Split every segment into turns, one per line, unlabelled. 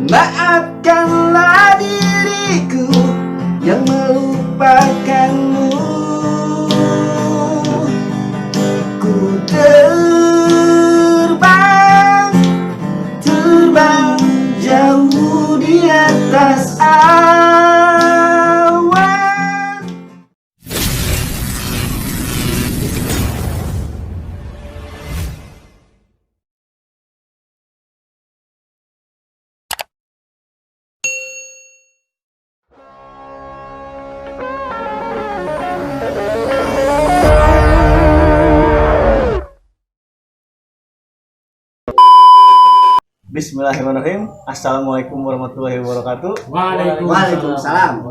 Maafkanlah diriku yang melupakanmu. Ku terbang, terbang jauh di atas awan.
Bismillahirrahmanirrahim. Assalamualaikum warahmatullahi wabarakatuh.
Waalaikumsalam.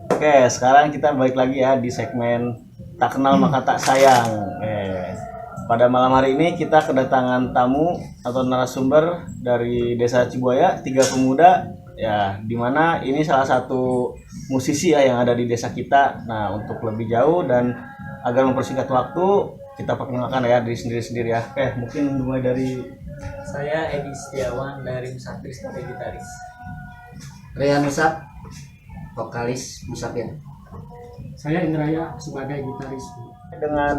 Oke, sekarang kita balik lagi ya di segmen Tak Kenal Maka Tak Sayang. Pada malam hari ini kita kedatangan tamu atau narasumber dari Desa Cibuaya, 3 pemuda ya, dimana ini salah satu musisi ya yang ada di desa kita. Nah, untuk lebih jauh dan agar mempersingkat waktu, kita perkenalkan ya diri sendiri-sendiri ya. Mungkin mulai dari
Saya Edi Setiawan dari Musafir sebagai gitaris.
Rian Musab, vokalis Musafir.
Saya Indraya sebagai gitaris.
dengan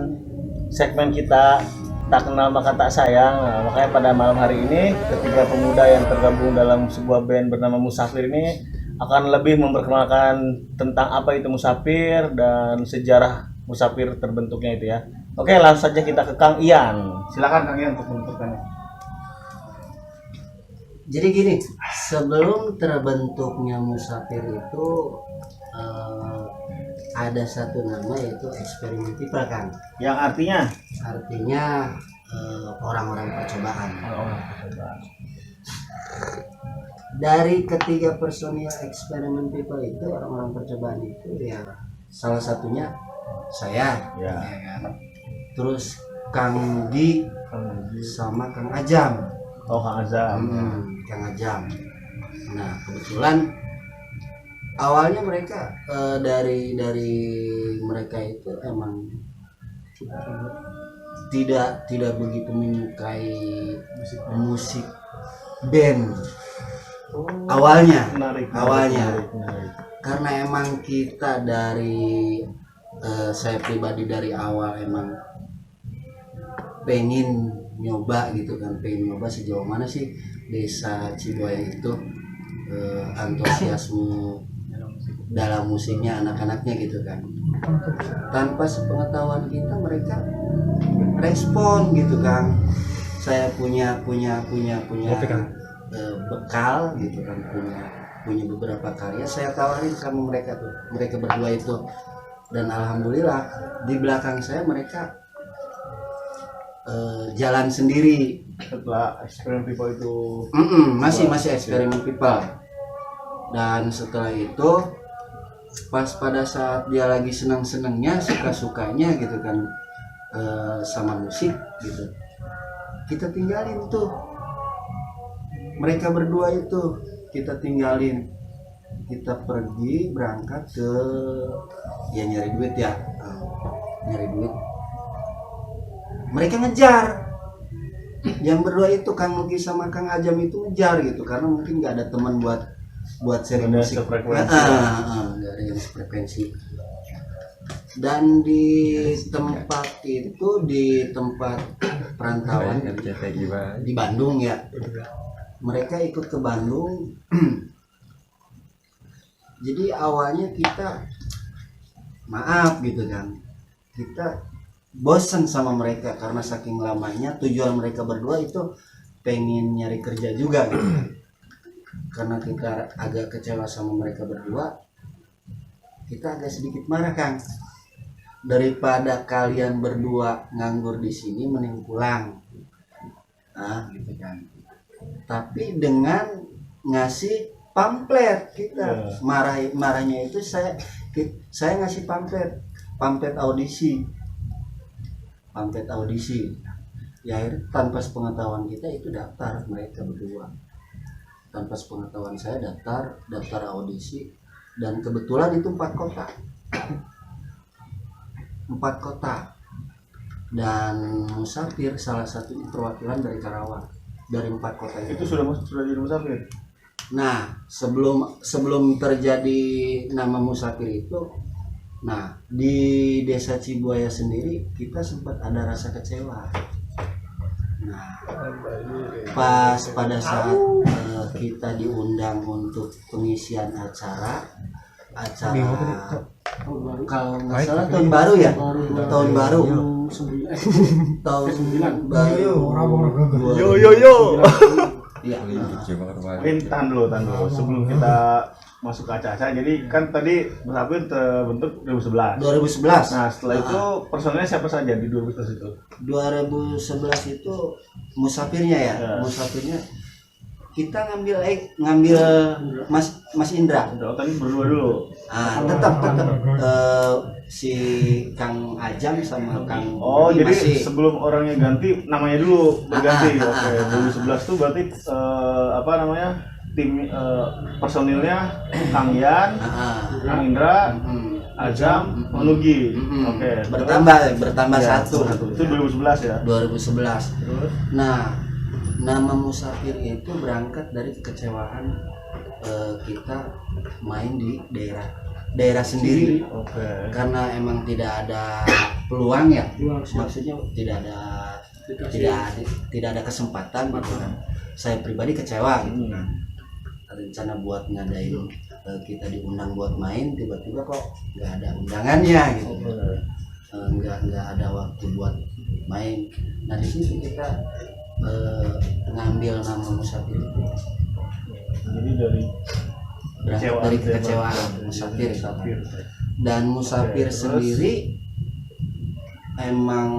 segmen kita Tak Kenal Maka Tak Sayang. Nah, makanya pada malam hari ini ketiga pemuda yang tergabung dalam sebuah band bernama Musafir ini akan lebih memperkenalkan tentang apa itu Musafir dan sejarah Musafir terbentuknya itu ya. Oke, langsung saja kita ke Kang Ian. Silakan Kang Ian untuk menentukannya.
Jadi gini, sebelum terbentuknya Musafir itu ada satu nama yaitu eksperimen people kan.
Yang
Artinya orang-orang percobaan. Dari ketiga personil eksperimen people itu, orang-orang percobaan itu ya salah satunya saya,
Ya.
kan? Terus Kang Di sama Kang Ajam.
Oh, Kang Azam.
Kang Ajam. Nah, kebetulan awalnya mereka dari mereka itu emang tidak begitu menyukai musik band. Awalnya
Menarik.
karena emang kita dari saya pribadi dari awal emang pengen nyoba gitu kan, sejauh mana sih desa Cibuaya itu antusiasme dalam musiknya anak-anaknya gitu kan. Tanpa sepengetahuan kita mereka respon gitu kan. Saya punya bekal gitu kan, punya beberapa karya saya tawarin sama mereka berdua itu, dan alhamdulillah di belakang saya mereka jalan sendiri.
Setelah eksperimen people itu
masih eksperimen people. Dan setelah itu pas pada saat dia lagi senang-senangnya, suka-sukanya gitu kan sama musik gitu, kita tinggalin tuh mereka berdua itu, kita tinggalin, kita pergi berangkat ke ya nyari duit. Mereka ngejar, yang berdua itu Kang Nugi sama Kang Ajam itu ngejar gitu, karena mungkin nggak ada teman buat seri musik. Nggak ada yang frekuensi. Dan di tempat itu, di tempat perantauan di Bandung ya, mereka ikut ke Bandung. Jadi awalnya kita maaf gitu kan, kita bosan sama mereka karena saking lamanya. Tujuan mereka berdua itu pengen nyari kerja juga gitu. Karena kita agak kecewa sama mereka berdua, kita agak sedikit marah Kang. Daripada kalian berdua nganggur di sini, mending pulang. Nah, gitu kan. Tapi dengan ngasih pamflet kita, marahnya itu saya ngasih pamflet audisi. Ya akhirnya tanpa sepengetahuan kita itu daftar, mereka berdua tanpa sepengetahuan saya daftar audisi, dan kebetulan itu 4 kota, dan Musafir salah satu perwakilan dari Karawang. Dari 4 kota
itu sudah jadi Musafir.
Nah, sebelum terjadi nama musafir itu, nah di desa Cibuaya sendiri kita sempat ada rasa kecewa. Nah, pas pada saat kita diundang untuk pengisian acara kalau nggak salah tahun baru ya, tahun baru tahun baru
yo.
ya.
Tahan dulu. Sebelum kita masuk ke acara, jadi kan tadi Musafir terbentuk 2011.
2011.
Nah, setelah itu personelnya siapa saja di 2011 itu?
2011 itu musafirnya ya,
Ya.
musafirnya kita ngambil Mas Indra.
Oh, tadi berdua dulu.
Tetap si Kang Ajam sama Kang
Oh,
Budi
jadi
masih.
sebelum orangnya ganti, namanya dulu berganti.
Ah,
Oke, 2011 tuh berarti apa namanya? Tim personilnya Kang Yan, Kang Indra, Ajam, Nugi. Oke,
bertambah satu.
Itu 2011 ya.
2011.
Terus
Nah, nama musafir itu berangkat dari kekecewaan kita main di daerah sendiri.
oke.
Karena emang tidak ada peluang ya, maksudnya tidak ada kesempatan gitu kan. Saya pribadi kecewa gitu kan. Rencana buat ngadain kita diundang buat main, tiba-tiba kok nggak ada undangannya gitu. Nggak ada waktu buat main. Nah di situ kita ngambil nama musafir itu.
Jadi dari
Berangkat dari kekecewaan musafir. Dan musafir sendiri emang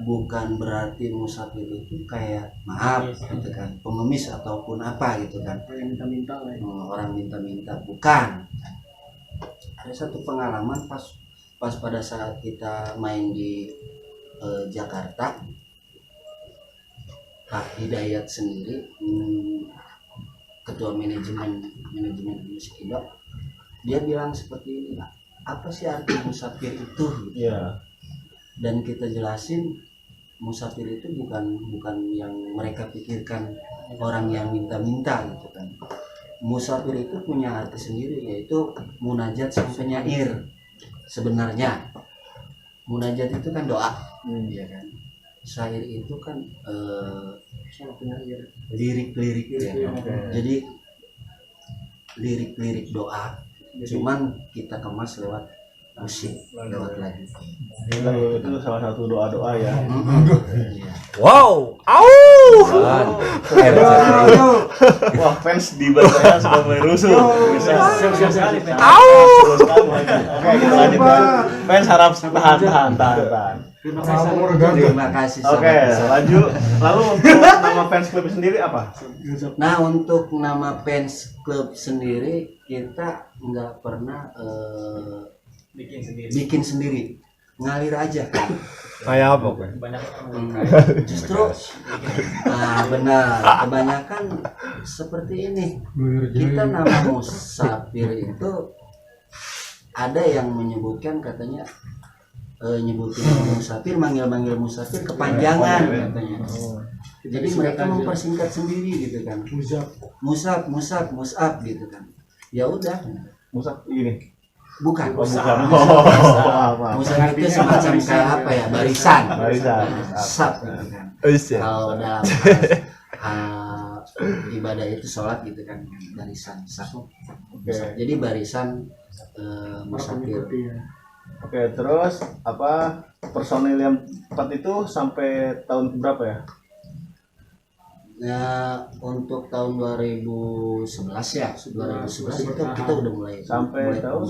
bukan berarti musafir itu kayak maaf gitu kan, pengemis ataupun apa gitu kan,
minta-minta lah ya.
orang minta-minta, bukan. Ada satu pengalaman pas pada saat kita main di Jakarta, Pak Hidayat sendiri, ketua manajemen musik Indo, dia bilang seperti ini, Pak, apa sih arti musafir itu?
ya.
Dan kita jelasin musafir itu bukan yang mereka pikirkan orang yang minta-minta gitu kan. Musafir itu punya arti sendiri, yaitu munajat sang penyair. Sebenarnya munajat itu kan doa, ya kan. Syair itu kan lirik-lirik ya. Jadi lirik-lirik doa, cuman kita kemas lewat musik, lewat lagu.
Itu salah satu doa-doa ya.
Iya.
Wow,
Wah, fans di saya sudah mulai rusuh. Bisa.
Siap.
Terus kamu lagi. Oke, kita lanjut. Fans harap tahan.
Terima kasih.
Oke, lanjut. Lalu untuk nama fans klub sendiri apa?
Nah, untuk nama fans klub sendiri kita nggak pernah bikin sendiri, ngalir aja.
kayak apa kan?
Banyak
Justru benar, kebanyakan seperti ini. Kita nama musafir itu ada yang menyebutkan, katanya nyebutin nama musafir, manggil musafir kepanjangan katanya. Jadi mereka mempersingkat sendiri gitu kan. Musab gitu kan. Ya udah.
Musaf ini.
Bukan.
Maaf.
Musab itu semacam kayak apa ya? Barisan. Sab gitu kan. Kalau dalam ibadah itu sholat gitu kan, barisan sab. Jadi barisan musafir.
Oke, terus apa personil yang tepat itu sampai tahun berapa ya?
Nah, untuk tahun 2011 ya, 2011 itu kita udah mulai
Sampai tahun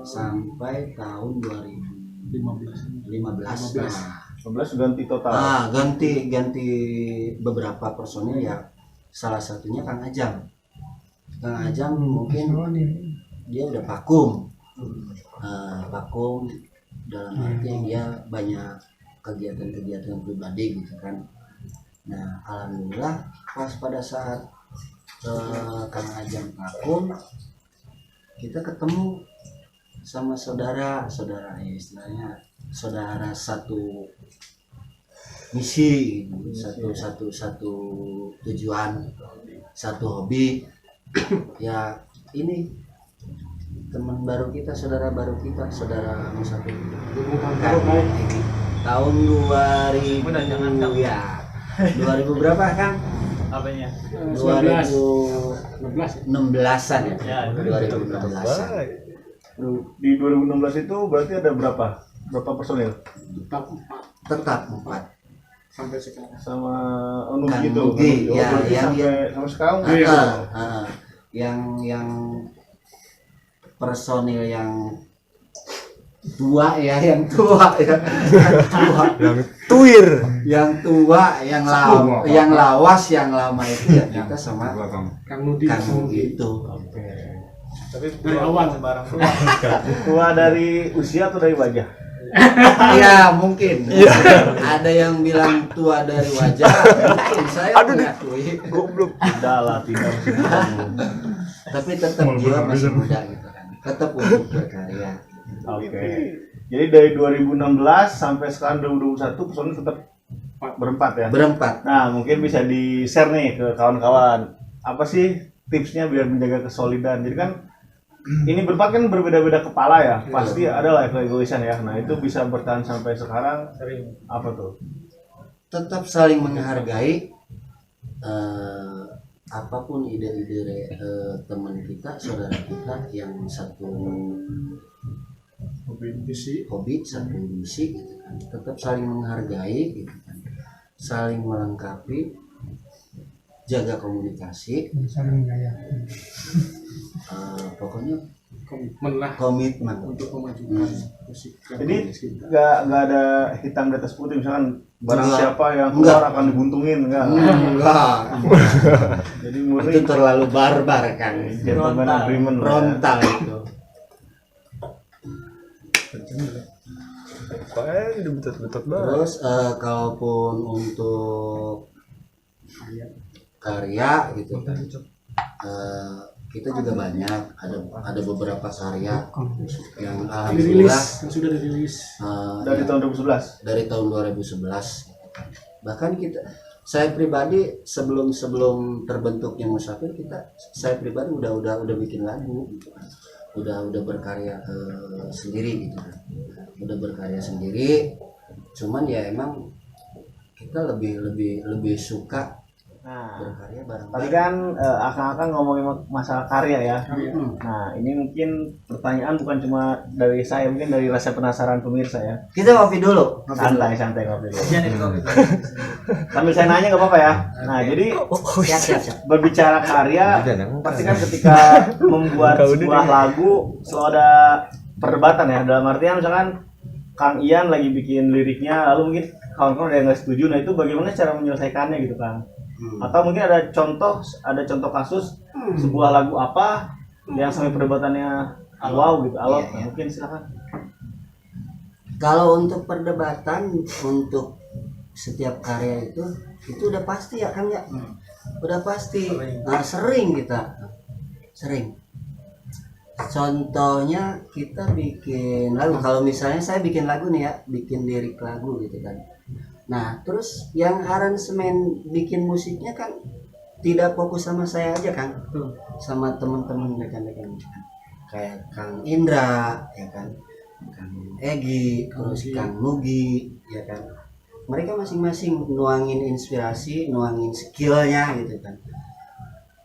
sampai tahun 2015. Nah,
11 ganti total.
ganti beberapa personil ya. Salah satunya Kang Ajam. Kang Ajam mungkin dia udah vakum dalam arti dia banyak kegiatan pribadi gitu kan. Nah, alhamdulillah pas pada saat Kang Ajam vakum, kita ketemu sama saudara ya, istilahnya saudara satu misi, satu tujuan. satu hobi. Ya ini teman baru kita, saudara baru kita, saudara Musafir. Tahun 2000
Udah, jangan, Kang.
ya 2000 berapa Kang?
Apanya?
2016an ya,
Ya,
2016an.
Di 2016 itu berarti ada berapa personil
Tetap 4
Tetap 4.
sampai sekarang.
sama
Kang
gitu.
Nugi,
Oh,
ya,
berarti
yang
sampai sekarang
yang personil yang tua ya, yang tua ya,
Yang tuir.
yang tua, yang lawas, yang lama itu ya kita sama
Kang Nudi
Kang Nugi itu.
Tapi
dari awal.
sembarang
tua dari usia atau dari wajah?
Ya mungkin ada yang bilang tua dari wajah, mungkin saya mengakui,
Goblok.
Tidak lah, tidak.
tapi tetap jiwa masih muda gitu kan, tetap untuk berkarya.
Oke. Jadi dari 2016 sampai sekarang 2021 personil tetap berempat ya.
Berempat.
Nah, mungkin bisa di-share nih ke kawan-kawan. Apa sih tipsnya biar menjaga kesolidan? Jadi kan ini berempat kan berbeda-beda kepala ya. Pasti ada lah egoisan ya. Nah, itu bisa bertahan sampai sekarang.
sering.
Apa tuh?
Tetap saling menghargai, apapun ide-ide teman kita, saudara kita yang satu hobi, satu misi gitu kan. Tetap saling menghargai gitu kan, saling melengkapi, jaga komunikasi, pokoknya
Komitmen lah
komitmen.
untuk memajukan musik.
Jadi nggak ada hitam di atas putih, misalkan barang
Enggak.
siapa yang
Enggak.
keluar akan dibuntungin, enggak.
Enggak,
Jadi
itu
murni
terlalu barbar kan,
gentleman
Frontal.
agreement lah ya.
frontal itu.
Kayaknya udah betot-betot banget.
Terus kalaupun untuk karya gitu kan, kita juga banyak, ada beberapa karya yang
Dirilis,
alhamdulillah
yang sudah dirilis.
Dari
ya,
tahun 2011.
dari tahun 2011. Bahkan saya pribadi sebelum terbentuknya Musafir, saya pribadi udah bikin lagu gitu kan. Udah berkarya sendiri gitu kan. Udah berkarya sendiri. Cuman ya emang kita lebih suka
Nah,
berkarya bareng.
tadi kan akang-akang ngomongin masalah karya ya.
Hmm.
Nah, ini mungkin pertanyaan bukan cuma dari saya, mungkin dari rasa penasaran pemirsa ya.
Kita ngopi dulu.
Santai ngopi dulu.
Jangan itu kopi.
Sambil saya nanya nggak apa-apa ya. Nah, jadi
Siap.
berbicara karya, pasti kan ketika membuat sebuah lagu selalu ada perdebatan ya. Dalam artian misalkan Kang Ian lagi bikin liriknya, lalu mungkin kawan-kawan ada yang nggak setuju. Nah, itu bagaimana cara menyelesaikannya gitu Kang? Atau mungkin ada contoh kasus sebuah lagu apa yang sampai perdebatannya wow gitu, alot.
Iya, iya.
Mungkin silakan.
Kalau untuk perdebatan untuk setiap karya itu udah pasti ya Kang ya. Udah pasti. Nah, sering. Contohnya kita bikin lagu, kalau misalnya saya bikin lagu nih ya, bikin lirik lagu gitu kan. Nah, terus yang aransemen bikin musiknya kan tidak fokus sama saya aja Kang, sama teman-teman rekan-rekan kayak Kang Indra ya kan, Kang Egi, terus Kang Nugi ya kan. Mereka masing-masing nuangin inspirasi, nuangin skillnya gitu kan.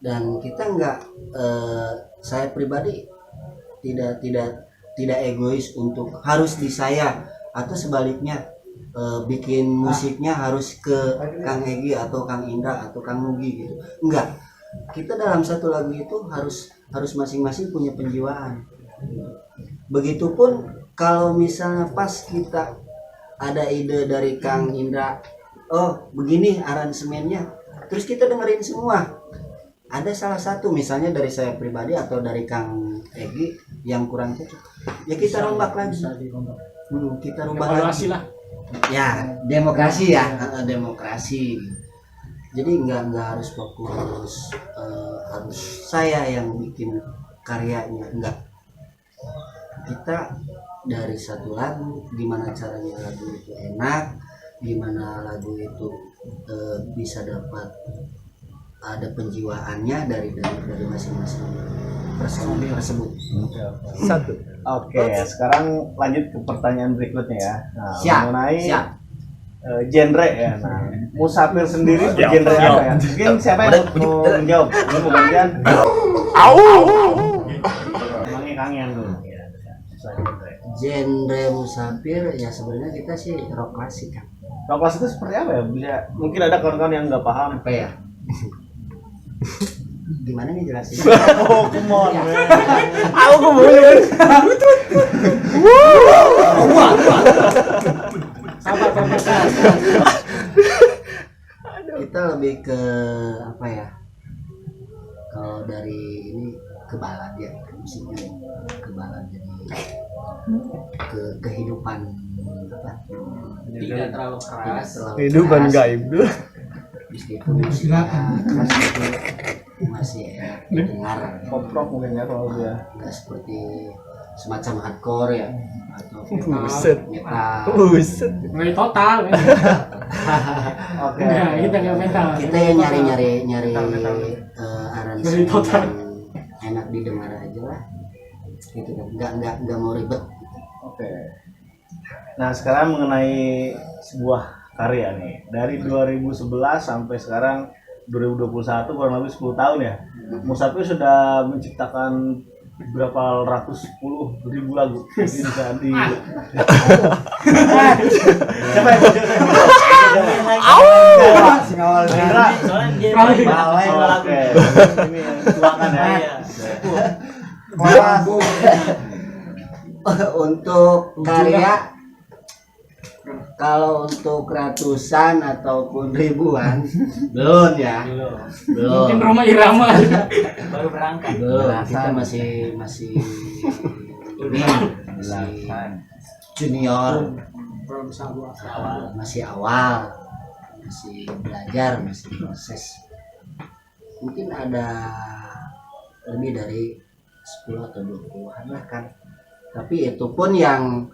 Dan kita saya pribadi tidak egois untuk harus di saya, atau sebaliknya bikin musiknya harus ke Kang Egi atau Kang Indra atau Kang Nugi gitu. Enggak. Kita dalam satu lagu itu harus masing-masing punya penjiwaan. Begitupun kalau misalnya pas kita ada ide dari Kang Indra, oh begini aransemennya, terus kita dengerin semua. Ada salah satu misalnya dari saya pribadi atau dari Kang Egi yang kurang cocok, ya kita rombak lagi. Kita rubah
Evaluasi
lagi.
lah.
Ya demokrasi ya, demokrasi. Jadi nggak harus fokus harus saya yang bikin karyanya, enggak. Kita dari satu lagu, gimana caranya lagu itu enak, gimana lagu itu bisa dapat ada penjiwaannya dari masing-masing personil tersebut.
Satu.
Oke, sekarang lanjut ke pertanyaan berikutnya ya. Nah,
Siap,
mengenai
siap.
genre ya. Nah, Musafir sendiri genre apa ya? Mungkin siapa yang mau menjawab? Ini mau gantian? Emangnya kangen dulu.
Genre Musafir ya sebenarnya kita sih rock klasik kan.
Rock klasik itu seperti apa ya? Bisa, mungkin ada kawan-kawan yang nggak paham.
Apa ya? Gimana nih jelasin?
Oh, come on,
Ya.
man.
Aku mau nyebut.
Sabar.
Kita lebih ke apa ya? Kalau dari ini ke balad ya, musiknya ke balad, jadi ke kehidupan apa?
Tidak terlalu
Tidak
keras.
terlalu
Kehidupan
keras.
gaib dulu.
Meskipun musiknya keras itu masih enak didengar,
Pop rock mungkin ya kalau dia.
nggak seperti semacam hardcore ya atau
Buset.
metal.
Buset.
Mulai total.
Oke.
Enggak, kita enggak metal.
Kita yang nyari
Metal.
aransemen
total.
yang enak didengar aja lah, gitu kan, nggak mau ribet.
Oke. Nah, sekarang mengenai sebuah karya nih. Dari 2011 sampai sekarang 2021, kurang lebih 10 tahun ya. Musafir sudah menciptakan berapa ratus puluh ribu lagu. Mungkin bisa di siapa yang Indra.
Soalnya dia
Balai. Oke. Ini yang tuakan ya.
Iya.
Untuk karya, kalau untuk ratusan ataupun ribuan belum ya, belum.
Mungkin Roma Irama.
Baru berangkat.
Belum, kita masih ini, masih junior, masih awal, masih belajar, masih proses. Mungkin ada lebih dari 10 atau 20-an lah kan. Tapi itu pun yang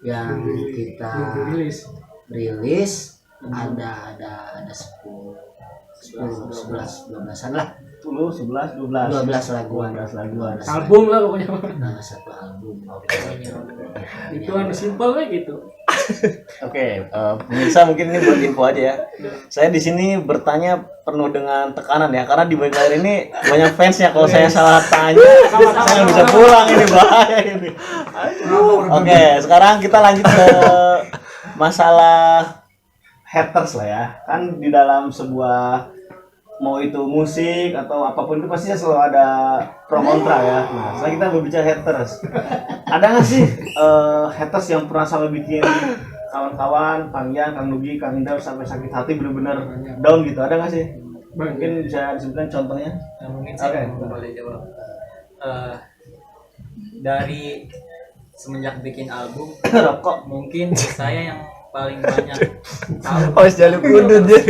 kita rilis ada 10, 11, 12-an lah.
10, 11, 12.
12 laguan.
12 laguan.
Album lah pokoknya.
Nah, satu album.
Itu anu simpel kayak gitu.
Oke, pemirsa mungkin ini buat info aja ya. Saya di sini bertanya penuh dengan tekanan ya, karena di balik layar ini banyak fansnya. Kalau saya salah tanya, saya nggak bisa pulang, ini bahaya ini. Oke, sekarang kita lanjut ke masalah haters lah ya. Kan di dalam sebuah, mau itu musik atau apapun itu pastinya selalu ada pro kontra ya. Nah, setelah kita berbicara haters, ada nggak sih haters yang pernah sampai bikin kawan-kawan, Kang Yan, Kang Nugi, Kang Indra sampai sakit hati benar-benar down gitu? Ada nggak sih? Mungkin bisa disebutkan contohnya?
Nah, mungkin saya
Oke.
boleh jawab. Dari semenjak bikin album,
Rokok.
mungkin saya yang paling banyak tahu.
Oh, jaluk udut dia.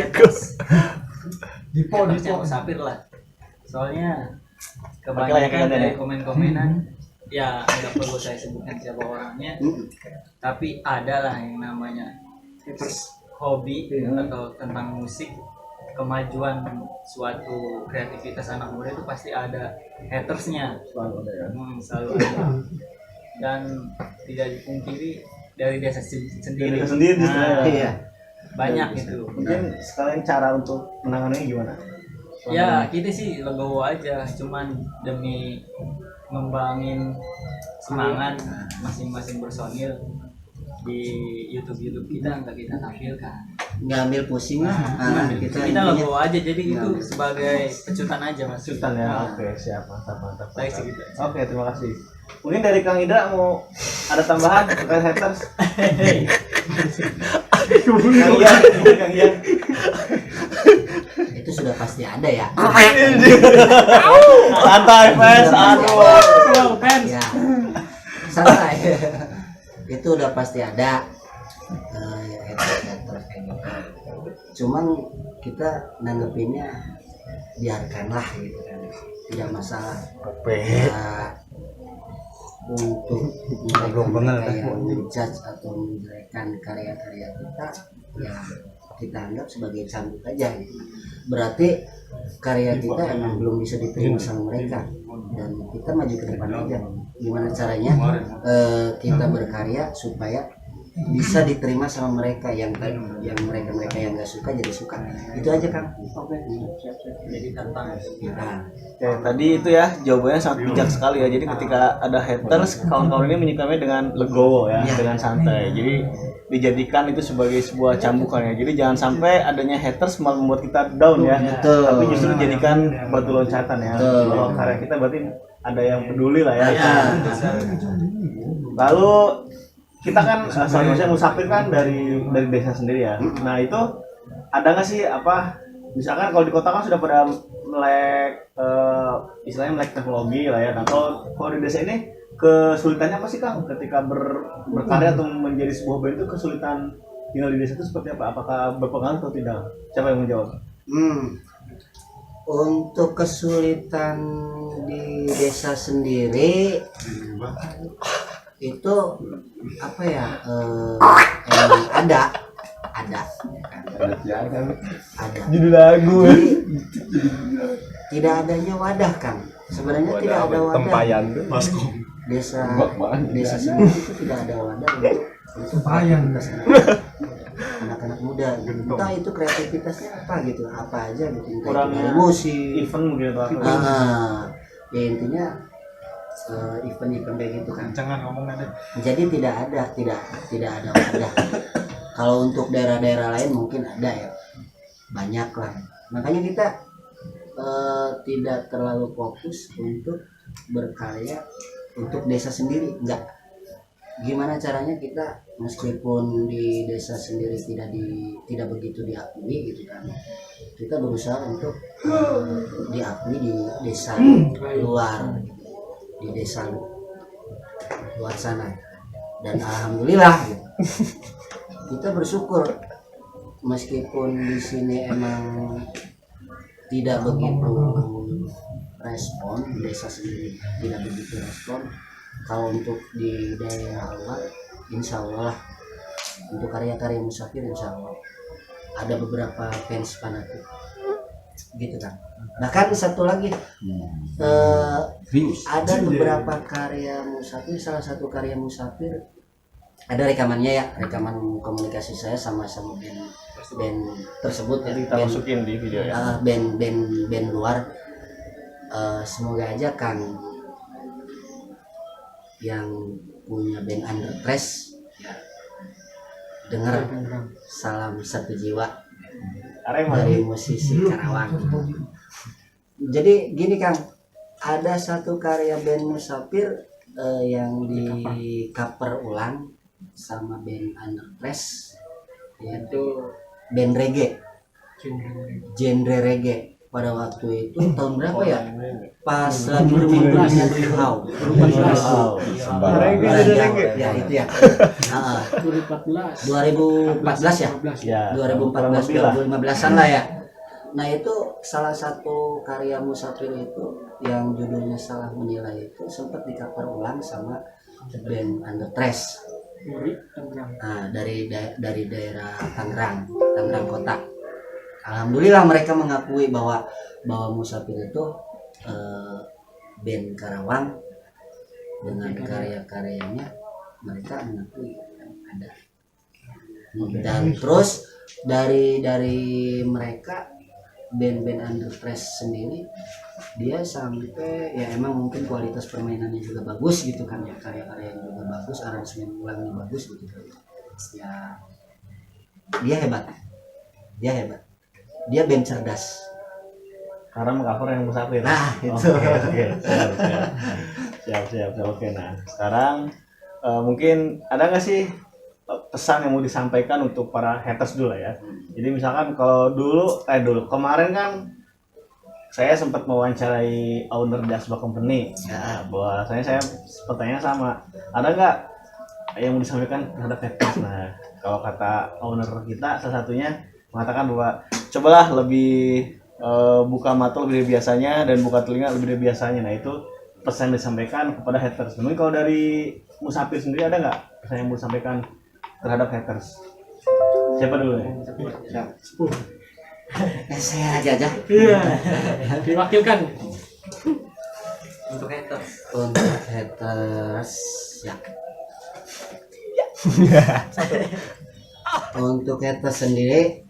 Hatersnya Musafir lah. Soalnya
Pakai
kebanyakan
layakan
dari
ya.
komen-komenan, ya nggak perlu saya sebutkan siapa orangnya, tapi ada lah yang namanya hobi atau tentang musik, kemajuan suatu kreativitas anak muda itu pasti ada hatersnya.
Selalu ada ya.
Selalu ada. Dan tidak dipungkiri dari desa sendiri.
Diri sendiri
Nah,
Iya.
banyak itu.
Mungkin sekalian cara untuk menanganinya gimana?
Ya kita sih legowo aja, cuman demi ngembangin semangat masing-masing personil di YouTube kita nggak kita tampilkan.
Nggak ambil pusing lah.
Kita
intinya-
legowo aja, jadi itu sebagai pecutan aja mas.
Sultan ya.
Nah,
Oke, siap, mantap, mantap.
Baik
mantap.
segitu.
Oke, terima kasih. Mungkin dari Kang Ida mau ada tambahan terkait haters? Kang Ian.
itu sudah pasti ada ya.
Santai, fans. Aduh.
Ya, santai. Itu udah pasti ada. Haters kayak gitu. Cuman kita nanggepinnya biarkanlah gitu kan, tidak masalah. Ya, untuk mereka yang menjudge atau menjelekkan karya-karya kita, ya kita anggap sebagai cambuk aja gitu. Berarti karya kita emang belum bisa diterima sama mereka, dan kita maju ke depan aja. Gimana caranya kita berkarya supaya bisa diterima sama mereka, yang mereka yang nggak suka jadi suka. Itu aja Kang.
Jadi tantangan.
Nah,
Oke, tadi itu ya jawabannya sangat bijak sekali ya. Jadi ketika ada haters, kawan-kawan ini menyikapinya dengan legowo ya, dengan santai. Jadi dijadikan itu sebagai sebuah cambukan ya. Jadi jangan sampai adanya haters malah membuat kita down ya.
Betul.
Tapi justru dijadikan batu loncatan ya.
Betul.
Bahwa karya kita berarti ada yang peduli lah ya.
Ya.
Lalu kita kan seharusnya musafir kan dari desa sendiri ya. Nah itu ada nggak sih apa, misalkan kalau di kota kan sudah pada melek istilahnya melek teknologi lah ya. Nah kalau di desa ini kesulitannya apa sih Kang ketika berkarya atau menjadi sebuah band itu, kesulitan tinggal di desa itu seperti apa? Apakah berpengaruh atau tidak? Siapa yang menjawab?
Untuk kesulitan di desa sendiri itu apa ya, emang ada
Judul lagu.
Jadi, tidak adanya wadah Kang, sebenarnya tidak ada wadah.
Tempayan tuh.
Desa sendiri itu tidak ada wadah untuk kreativitas anak-anak muda gitu. Entah itu kreativitasnya apa gitu, apa aja gitu, entah
Kurang
itu dari musik,
event mungkin atau apa?
ya intinya event-event kayak gitu kan.
Jangan ngomong ada.
Jadi tidak ada wadah. Kalau untuk daerah-daerah lain mungkin ada ya, banyak lah. Makanya kita tidak terlalu fokus untuk berkarya untuk desa sendiri, enggak. Gimana caranya kita meskipun di desa sendiri tidak begitu diakui gitu kan, kita berusaha untuk diakui di desa luar gitu, di desa luar sana, dan alhamdulillah gitu. Kita bersyukur meskipun di sini emang tidak begitu respon, di desa sendiri tidak begitu respon. Kalau untuk di daerah luar, insya Allah untuk karya-karya Musafir, insya Allah ada beberapa fans fanatik gitu kan. Bahkan satu lagi, ada beberapa karya Musafir, salah satu karya Musafir ada rekamannya ya, rekaman komunikasi saya sama band tersebut ya,
Nanti kita masukin di video ya.
band luar. Semoga aja Kang yang punya band Under Press dengar salam satu jiwa dari musisi Karawang. Jadi gini Kang, ada satu karya band Musafir yang di cover ulang sama band Under Press, yaitu band reggae, genre reggae. Pada waktu itu tahun berapa ya? Pas lagi berminggunya How 2014 ya, itu ya. 2014 ya.
Ya,
2014 2015-an lah ya. Nah itu salah satu karya Musafir itu yang judulnya Salah Menilai itu sempat di cover ulang sama band Under Press. Nah, dari daerah Tangerang Kota. Alhamdulillah mereka mengakui bahwa Musafir itu band Karawang dengan karya-karyanya, mereka mengakui ada. Dan terus dari mereka band-band Under Press sendiri, dia sampai ya emang mungkin kualitas permainannya juga bagus gitu kan ya, karya-karyanya juga bagus, aransemen ulangnya bagus gitu kan ya. Dia hebat, dia band cerdas
Karena mengcover yang Musafir.
nah itu.
Oke. Siap. Oke, nah sekarang mungkin ada nggak sih pesan yang mau disampaikan untuk para haters dulu lah ya. Jadi misalkan kalau dulu kemarin kan saya sempat mewawancarai owner Jasba Company. Nah, bahwa saya pertanyaan sama, ada nggak yang mau disampaikan terhadap haters? Nah, kalau kata owner kita salah satunya mengatakan bahwa cobalah lebih buka mata lebih dari biasanya dan buka telinga lebih dari biasanya. Nah itu pesan yang disampaikan kepada haters. Mungkin kalau dari Musafir sendiri ada nggak pesan yang mau disampaikan terhadap haters? Siapa dulu ya?
Saya aja.
Iya. Diwakilkan.
Untuk haters.
Untuk haters ya. Untuk haters sendiri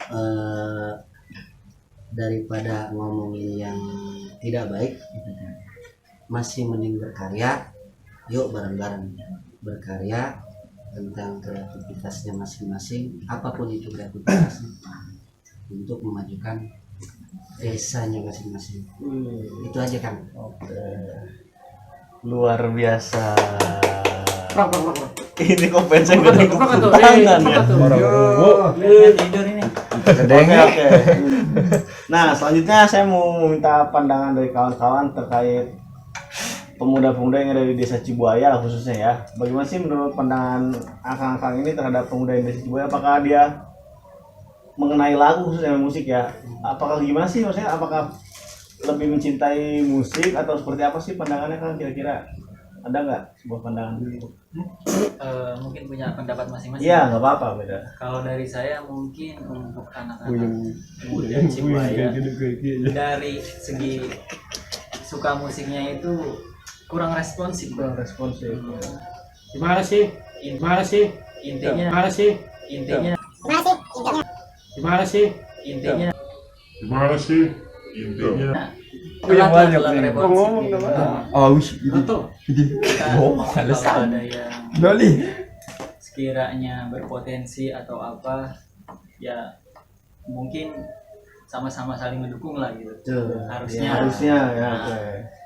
daripada ngomongin yang tidak baik masih mending berkarya. Yuk bareng-bareng berkarya tentang kreativitasnya masing-masing, apapun itu kreativitasnya, untuk memajukan desanya masing-masing. Itu aja kan.
Oke. Luar biasa.
Prok.
Ini kok fansnya gak ada
Prok tuh.
tangan ya.
Tidur ini.
Oke. Nah, selanjutnya saya mau minta pandangan dari kawan-kawan terkait pemuda-pemuda yang ada di Desa Cibuaya lah khususnya ya. Bagaimana sih menurut pandangan akang-akang ini terhadap pemuda di Desa Cibuaya? Apakah dia mengenai lagu khususnya musik ya? Apakah gimana sih maksudnya? Apakah lebih mencintai musik atau seperti apa sih pandangannya kan kira-kira? Ada nggak sebuah pandangan gitu?
Mungkin punya pendapat masing-masing.
Iya, nggak apa-apa beda.
Kalau dari saya mungkin untuk anak-anak muda Cibuaya dari segi suka musiknya itu kurang responsif.
Kurang responsif.
Gimana sih?
Intinya
Gimana sih?
intinya
yang banyak
kurang
nih.
responsif.
Betul.
Kalau ada yang
Doli.
sekiranya berpotensi atau apa ya mungkin sama-sama saling mendukung lah gitu. Harusnya
ya.
Nah,
Oke.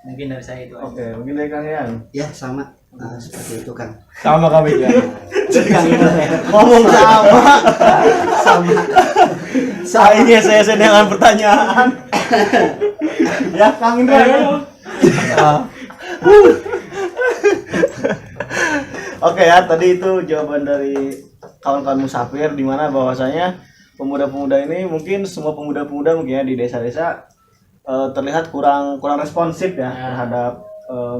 mungkin dari saya itu aja.
Oke, mungkin dari Kang Yan.
Ya sama seperti itu kan.
Sama kami ya.
Ngomong sama.
Sama.
Ini saya dengan pertanyaan. Ya, Kang Indra. Ya. Oke ya, tadi itu jawaban dari kawan-kawan musafir di mana bahwasanya pemuda-pemuda ini mungkin semua pemuda-pemuda mungkin ya di desa-desa terlihat kurang responsif ya terhadap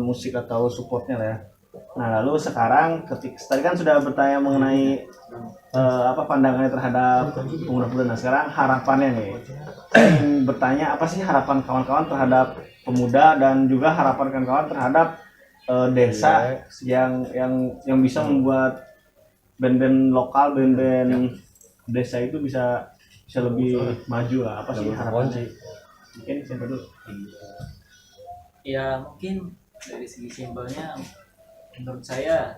musik atau supportnya lah ya. Nah lalu sekarang tadi kan sudah bertanya mengenai apa pandangannya terhadap pemuda-pemuda. Nah sekarang harapannya nih, saya ingin bertanya apa sih harapan kawan-kawan terhadap pemuda dan juga harapan kawan-kawan terhadap desa yang bisa membuat band-band lokal, band-band desa itu bisa lebih maju lah. Apa sih harapannya? Mungkin siapa dulu?
Ya mungkin dari segi simpelnya menurut saya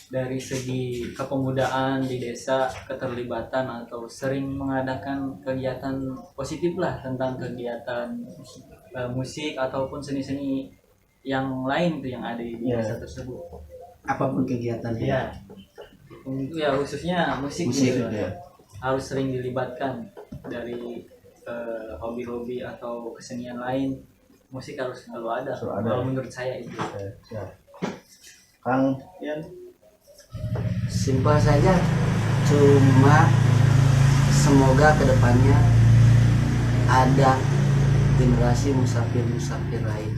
dari segi kepemudaan di desa, keterlibatan atau sering mengadakan kegiatan positif lah tentang kegiatan musik ataupun seni-seni yang lain tuh yang ada di desa tersebut.
Apapun kegiatannya.
Ya, untuk ya khususnya musik gitu.
Ya.
Harus sering dilibatkan dari hobi-hobi atau kesenian lain. Musik harus selalu ada. Kalau menurut saya itu.
Kang Yan.
Simpel saja, cuma semoga kedepannya ada generasi musafir lain.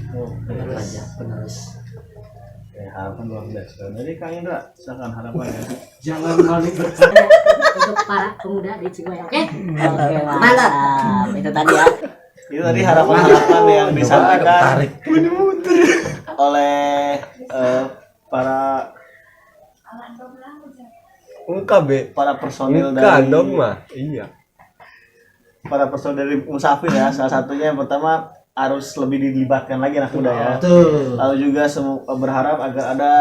Itu aja penerus.
Harapan luar biasa. Jadi Kang Indra, silakan harapannya.
Jangan balik
untuk para pemuda di Cibuaya. Oke, mantap. Itu tadi ya.
Itu tadi harapan-harapan yang disampaikan oleh para para personil dari
Iya.
para personil dari musafir ya. Salah satunya yang pertama harus lebih dilibatkan lagi anak muda ya.
Betul.
Lalu juga berharap agar ada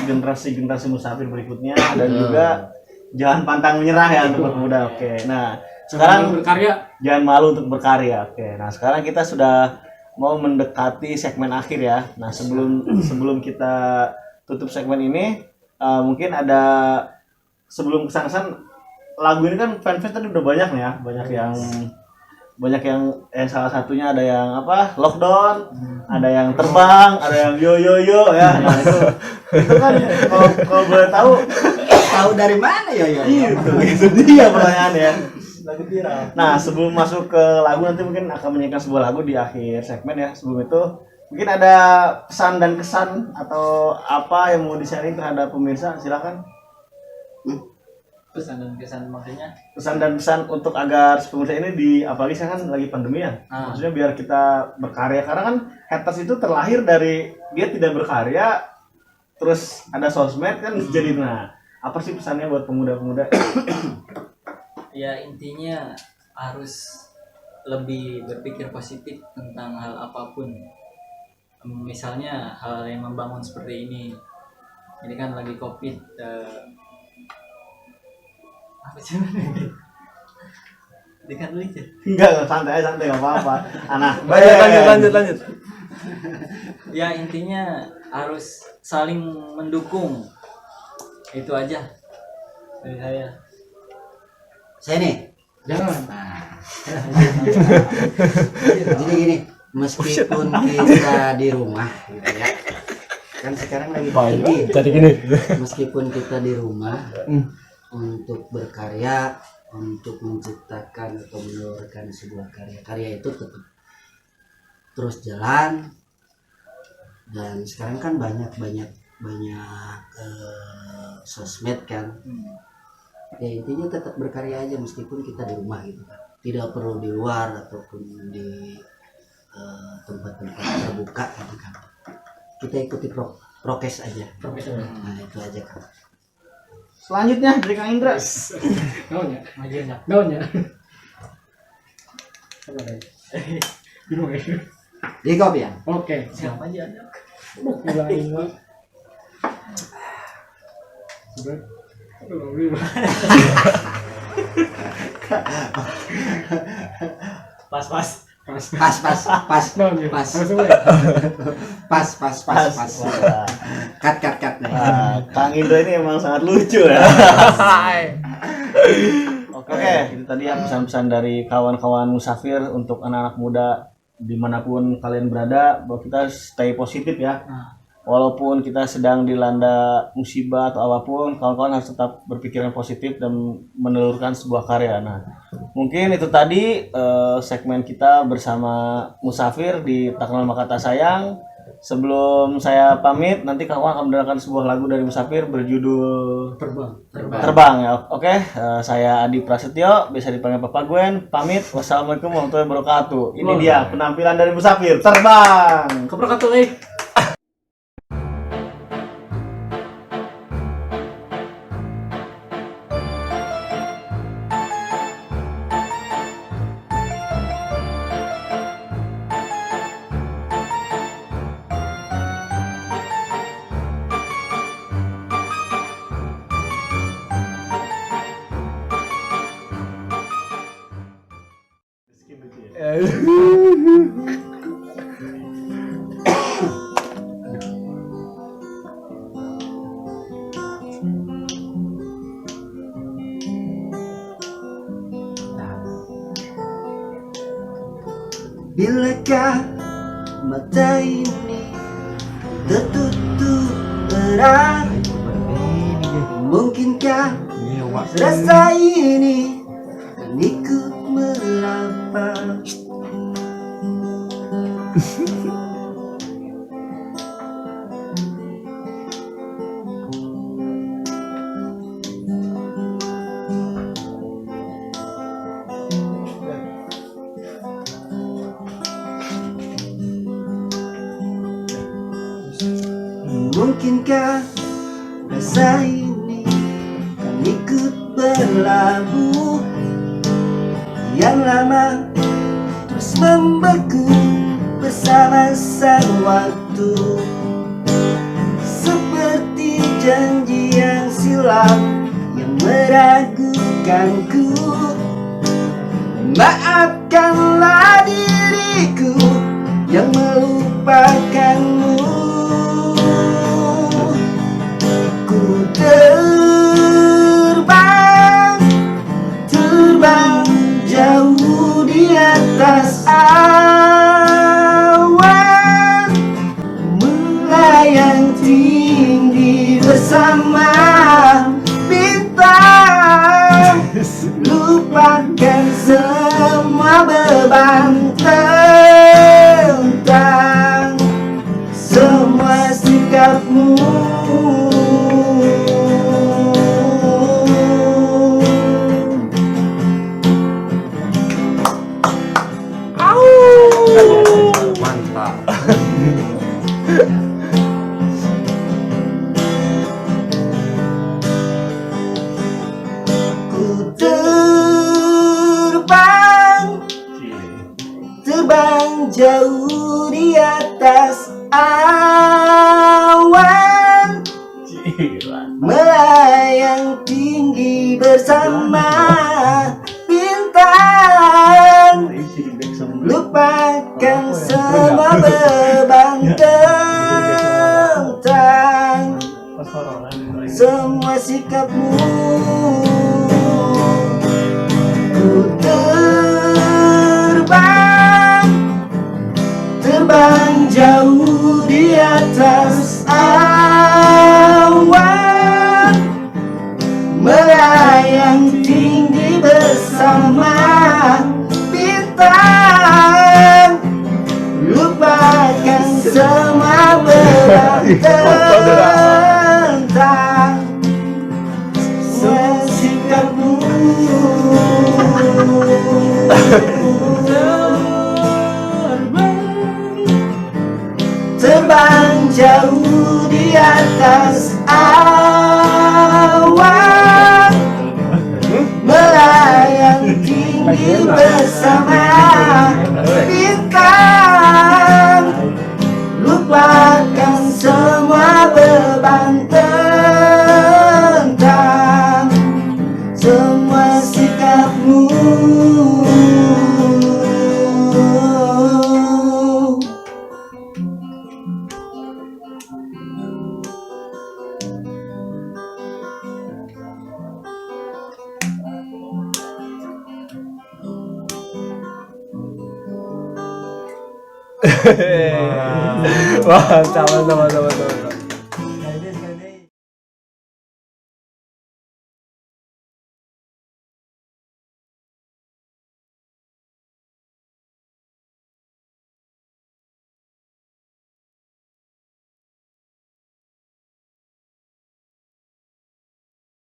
generasi musafir berikutnya dan juga jangan pantang menyerah ya untuk pemuda. Oke. Nah, sekarang
berkarya.
jangan malu untuk berkarya. Oke. Nah, sekarang kita sudah mau mendekati segmen akhir ya. Nah, sebelum kita tutup segmen ini mungkin ada sebelum kesan-kesan lagu ini kan fans tadi udah banyak nih ya. Banyak yang salah satunya ada yang apa lockdown, ada yang terbang, ada yang yo ya. Nah itu kan kalau boleh tahu
dari mana ya?
itu dia pertanyaannya. Lagu viral. Nah sebelum masuk ke lagu nanti mungkin akan menyanyikan sebuah lagu di akhir segmen ya. Sebelum itu mungkin ada pesan dan kesan atau apa yang mau di-sharing terhadap pemirsa, silakan.
pesan dan kesan maksudnya.
Pesan dan pesan untuk agar pemuda ini di apalagi sekarang kan lagi pandemi ya. Maksudnya biar kita berkarya karena kan haters itu terlahir dari dia tidak berkarya terus ada sosmed kan jadi nah. Apa sih pesannya buat pemuda-pemuda?
Ya intinya harus lebih berpikir positif tentang hal apapun. Misalnya hal yang membangun seperti ini. Ini kan lagi COVID. Apa sih? Dekat dulu aja.
Enggak santai enggak apa-apa. Anak.
Lanjut.
Ya intinya harus saling mendukung. Itu aja dari saya.
Saya nih.
Jangan.
Jadi gini, meskipun kita di rumah gitu ya. Kan sekarang lagi pandemi.
Jadi gini.
Meskipun kita di rumah untuk berkarya, untuk menciptakan atau mengeluarkan sebuah karya itu tetap terus jalan. Dan sekarang kan banyak sosmed kan. Ya intinya tetap berkarya aja meskipun kita di rumah gitu kan. Tidak perlu di luar ataupun di tempat-tempat terbuka gitu kan. Kita ikuti prokes aja. Nah itu aja kan.
Selanjutnya dari Kang Indra.
Gaunnya. Apa deh? Bingung ya.
Di kopi ya.
Oke.
Siapa aja?
Mulai mah. Sudah.
Pas.
Pas. Cut.
Kang Indra ini emang sangat lucu ya. Oke, itu tadi ya pesan-pesan dari kawan-kawan musafir untuk anak-anak muda dimanapun kalian berada, bahwa kita stay positif ya. Walaupun kita sedang dilanda musibah atau apapun, kawan-kawan harus tetap berpikiran positif dan menelurkan sebuah karya. Nah, mungkin itu tadi segmen kita bersama musafir di Taknal Makata Sayang. Sebelum saya pamit, nanti kawan akan mendengarkan sebuah lagu dari musafir berjudul Terbang ya. Oke, saya Adi Prasetyo, biasa dipanggil Papa Gwen. Pamit. Wassalamualaikum warahmatullahi wabarakatuh. Ini dia penampilan dari musafir. Terbang.
Keberkatan.
Bilakah mata ini tertutup erat? Mungkinkah rasa ini akan ikut merapat? Mungkinkah rasa ini akan ikut berlabuh? Yang lama terus membeku bersama sang waktu, seperti janji yang silam yang meragukanku. Maafkanlah diriku yang melupakanmu. Ku terbang jauh di atas awan, melayang tinggi bersama bintang. Lupakan semua beban tentang semua sikapmu. Mantap. Ku terbang jauh di atas awan, melayang tinggi bersama bintang, lupakan semua beban tentang semua sikapmu. Ku terbang jauh di atas awan, melayang tinggi bersama bintang, lupakan semua beban tentang semua sikapmu. Terbang jauh di atas awan, melayang tinggi bersama bintang, lupakan semua beban tentang semua sikapmu.
Wah, sama.